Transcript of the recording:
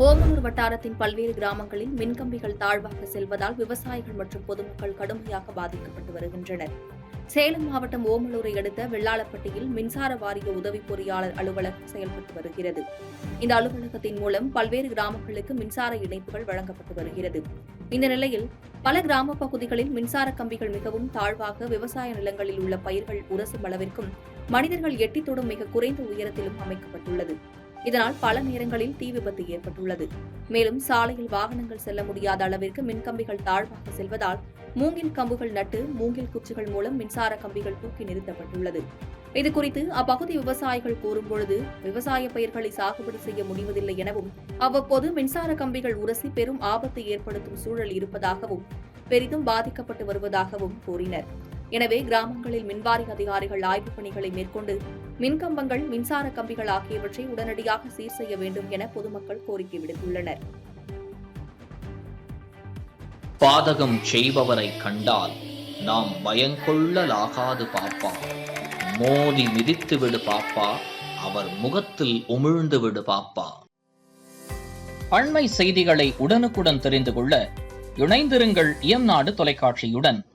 ஓமலூர் வட்டாரத்தின் பல்வேறு கிராமங்களில் மின்கம்பிகள் தாழ்வாக செல்வதால் விவசாயிகள் மற்றும் பொதுமக்கள் கடுமையாக பாதிக்கப்பட்டு வருகின்றனர். சேலம் மாவட்டம் ஓமலூரை அடுத்த வெள்ளாளப்பட்டியில் மின்சார வாரிய உதவி பொறியாளர் அலுவலகம் செயல்பட்டு வருகிறது. இந்த அலுவலகத்தின் மூலம் பல்வேறு கிராமங்களுக்கு மின்சார இணைப்புகள் வழங்கப்பட்டு வருகிறது. இந்த நிலையில் பல கிராம பகுதிகளில் மின்சார கம்பிகள் மிகவும் தாழ்வாக விவசாய நிலங்களில் உள்ள பயிர்கள் உரசும் அளவிற்கும் மனிதர்கள் எட்டித் தொடும் மிக குறைந்த உயரத்திலும் அமைக்கப்பட்டுள்ளது. இதனால் பல நேரங்களில் தீ விபத்து ஏற்பட்டுள்ளது. மேலும் சாலையில் வாகனங்கள் செல்ல முடியாத அளவிற்கு மின்கம்பிகள் தாழ்வாக செல்வதால் மூங்கில் கம்புகள் நட்டு மூங்கில் குச்சிகள் மூலம் மின்சார கம்பிகள் தூக்கி நிறுத்தப்பட்டுள்ளது. இதுகுறித்து அப்பகுதி விவசாயிகள் கூறும்பொழுது விவசாய பயிர்களை சாகுபடி செய்ய முடிவதில்லை எனவும் அவ்வப்போது மின்சார கம்பிகள் உரசி பெரும் ஆபத்தை ஏற்படுத்தும் சூழல் இருப்பதாகவும் பெரிதும் பாதிக்கப்பட்டு வருவதாகவும் கூறினர். எனவே கிராமங்களில் மின்வாரிய அதிகாரிகள் ஆய்வுப் பணிகளை மேற்கொண்டு மின்கம்பங்கள், மின்சார கம்பிகள் ஆகியவற்றை உடனடியாக சீர் செய்ய வேண்டும் என பொதுமக்கள் கோரிக்கை விடுத்துள்ளனர். பாதகம் செய்பவரை கண்டால் நாம் பயங்கொள்ளலாகாது பாப்பா, மோதி மிதித்து விடு பாப்பா, அவர் முகத்தில் உமிழ்ந்து விடு பாப்பா. அண்மை செய்திகளை உடனுக்குடன் தெரிந்து கொள்ள இணைந்திருங்கள் இயம்நாடு தொலைக்காட்சியுடன்.